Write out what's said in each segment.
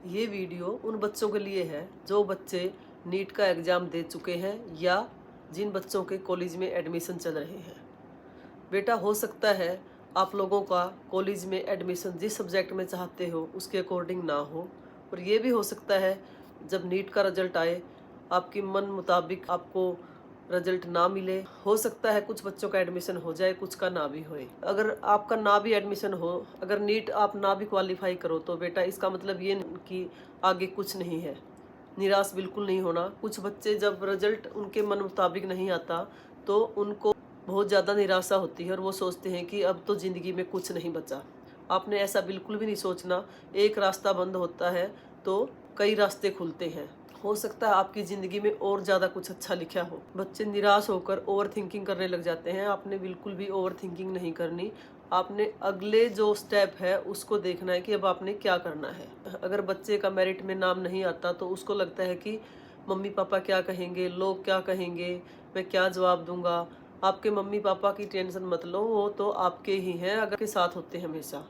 ये वीडियो उन बच्चों के लिए है जो बच्चे नीट का एग्ज़ाम दे चुके हैं या जिन बच्चों के कॉलेज में एडमिशन चल रहे हैं। बेटा, हो सकता है आप लोगों का कॉलेज में एडमिशन जिस सब्जेक्ट में चाहते हो उसके अकॉर्डिंग ना हो, और ये भी हो सकता है जब नीट का रिजल्ट आए आपकी मन मुताबिक आपको रिजल्ट ना मिले। हो सकता है कुछ बच्चों का एडमिशन हो जाए, कुछ का ना भी होए। अगर आपका ना भी एडमिशन हो, अगर नीट आप ना भी क्वालिफाई करो, तो बेटा इसका मतलब ये नहीं कि आगे कुछ नहीं है। निराश बिल्कुल नहीं होना। कुछ बच्चे जब रिजल्ट उनके मन मुताबिक नहीं आता तो उनको बहुत ज़्यादा निराशा होती है और वो सोचते हैं कि अब तो ज़िंदगी में कुछ नहीं बचा। आपने ऐसा बिल्कुल भी नहीं सोचना। एक रास्ता बंद होता है तो कई रास्ते खुलते हैं। हो सकता है आपकी ज़िंदगी में और ज़्यादा कुछ अच्छा लिखा हो। बच्चे निराश होकर ओवर थिंकिंग करने लग जाते हैं। आपने बिल्कुल भी ओवर थिंकिंग नहीं करनी। आपने अगले जो स्टेप है उसको देखना है कि अब आपने क्या करना है। अगर बच्चे का मेरिट में नाम नहीं आता तो उसको लगता है कि मम्मी पापा क्या कहेंगे, लोग क्या कहेंगे, मैं क्या जवाब दूंगा। आपके मम्मी पापा की टेंशन मत लो, वो तो आपके ही हैं, अगर के साथ होते हैं हमेशा।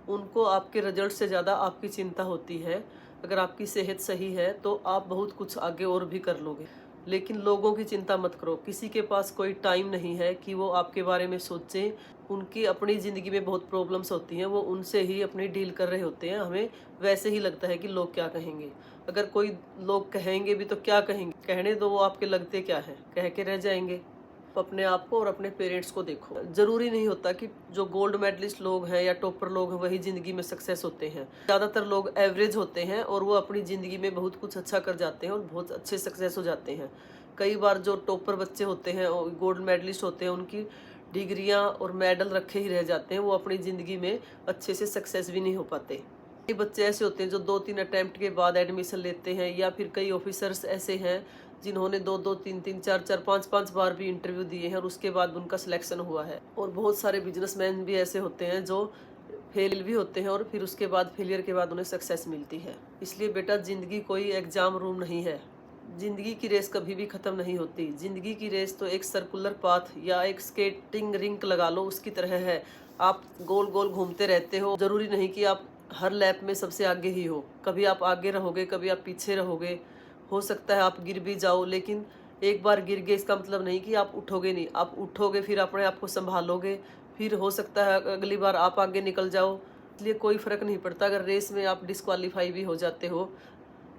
उनको आपके रिजल्ट से ज़्यादा आपकी चिंता होती है। अगर आपकी सेहत सही है तो आप बहुत कुछ आगे और भी कर लोगे। लेकिन लोगों की चिंता मत करो। किसी के पास कोई टाइम नहीं है कि वो आपके बारे में सोचें। उनकी अपनी ज़िंदगी में बहुत प्रॉब्लम्स होती हैं, वो उनसे ही अपनी डील कर रहे होते हैं। हमें वैसे ही लगता है कि लोग क्या कहेंगे। अगर कोई लोग कहेंगे भी तो क्या कहेंगे, कहने दो, वो आपके लगते क्या है, कह के रह जाएंगे। अपने आप को और अपने पेरेंट्स को देखो। ज़रूरी नहीं होता कि जो गोल्ड मेडलिस्ट लोग हैं या टॉपर लोग हैं वही ज़िंदगी में सक्सेस होते हैं। ज़्यादातर लोग एवरेज होते हैं और वो अपनी ज़िंदगी में बहुत कुछ अच्छा कर जाते हैं और बहुत अच्छे सक्सेस हो जाते हैं। कई बार जो टॉपर बच्चे होते हैं और गोल्ड मेडलिस्ट होते हैं, उनकी डिग्रियां और मेडल रखे ही रह जाते हैं। वो अपनी ज़िंदगी में अच्छे से सक्सेस भी नहीं हो पाते। कई बच्चे ऐसे होते हैं जो 2-3 अटेम्प्ट के बाद एडमिशन लेते हैं, या फिर कई ऑफिसर्स ऐसे हैं जिन्होंने 2-2, 3-3, 4-4, 5-5 बार भी इंटरव्यू दिए हैं और उसके बाद उनका सिलेक्शन हुआ है। और बहुत सारे बिजनेसमैन भी ऐसे होते हैं जो फेल भी होते हैं और फिर उसके बाद फेलियर के बाद उन्हें सक्सेस मिलती है। इसलिए बेटा, ज़िंदगी कोई एग्ज़ाम रूम नहीं है। ज़िंदगी की रेस कभी भी ख़त्म नहीं होती। ज़िंदगी की रेस तो एक सर्कुलर पाथ या एक स्केटिंग रिंक लगा लो, उसकी तरह है। आप गोल गोल घूमते रहते हो। ज़रूरी नहीं कि आप हर लैप में सबसे आगे ही हो। कभी आप आगे रहोगे, कभी आप पीछे रहोगे। हो सकता है आप गिर भी जाओ, लेकिन एक बार गिर गए इसका मतलब नहीं कि आप उठोगे नहीं। आप उठोगे, फिर अपने आप को संभालोगे, फिर हो सकता है अगली बार आप आगे निकल जाओ। इसलिए कोई फ़र्क नहीं पड़ता। अगर रेस में आप डिस्क्वालीफाई भी हो जाते हो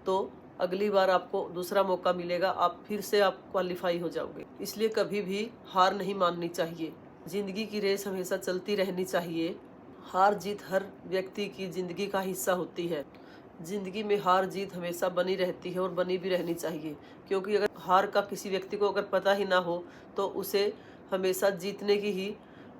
तो अगली बार आपको दूसरा मौका मिलेगा, आप फिर से आप क्वालीफाई हो जाओगे। इसलिए कभी भी हार नहीं माननी चाहिए। ज़िंदगी की रेस हमेशा चलती रहनी चाहिए। हार जीत हर व्यक्ति की ज़िंदगी का हिस्सा होती है। ज़िंदगी में हार जीत हमेशा बनी रहती है और बनी भी रहनी चाहिए, क्योंकि अगर हार का किसी व्यक्ति को अगर पता ही ना हो तो उसे हमेशा जीतने की ही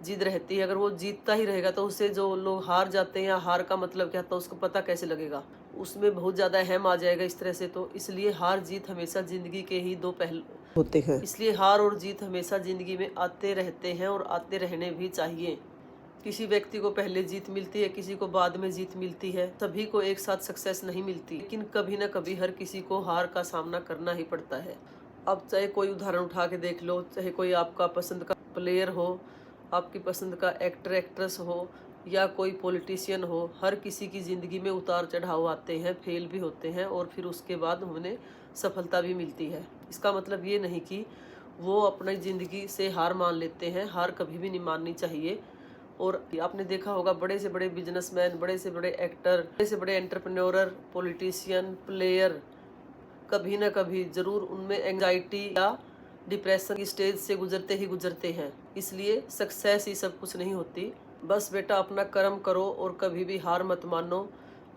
जिद रहती है। अगर वो जीतता ही रहेगा तो उसे जो लोग हार जाते हैं या हार का मतलब क्या था उसको पता कैसे लगेगा। उसमें बहुत ज़्यादा अहम आ जाएगा इस तरह से। तो इसलिए हार जीत हमेशा ज़िंदगी के ही दो पहलू होते हैं। इसलिए हार और जीत हमेशा ज़िंदगी में आते रहते हैं और आते रहने भी चाहिए। किसी व्यक्ति को पहले जीत मिलती है, किसी को बाद में जीत मिलती है। सभी को एक साथ सक्सेस नहीं मिलती, लेकिन कभी ना कभी हर किसी को हार का सामना करना ही पड़ता है। अब चाहे कोई उदाहरण उठा के देख लो, चाहे कोई आपका पसंद का प्लेयर हो, आपकी पसंद का एक्टर एक्ट्रेस हो, या कोई पॉलिटिशियन हो, हर किसी की ज़िंदगी में उतार चढ़ाव आते हैं, फेल भी होते हैं और फिर उसके बाद उन्हें सफलता भी मिलती है। इसका मतलब ये नहीं कि वो अपनी ज़िंदगी से हार मान लेते हैं। हार कभी भी नहीं माननी चाहिए। और आपने देखा होगा बड़े से बड़े बिजनेसमैन, बड़े से बड़े एक्टर, बड़े से बड़े एंटरप्रेन्योर, पॉलिटिशियन, प्लेयर, कभी ना कभी जरूर उनमें एंजाइटी या डिप्रेशन की स्टेज से गुजरते ही गुजरते हैं। इसलिए सक्सेस ही सब कुछ नहीं होती। बस बेटा, अपना कर्म करो और कभी भी हार मत मानो,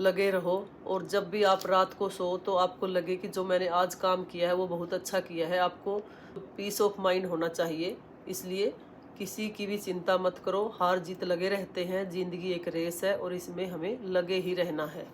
लगे रहो। और जब भी आप रात को सो तो आपको लगे कि जो मैंने आज काम किया है वो बहुत अच्छा किया है। आपको पीस ऑफ माइंड होना चाहिए। इसलिए किसी की भी चिंता मत करो। हार जीत लगे रहते हैं। ज़िंदगी एक रेस है और इसमें हमें लगे ही रहना है।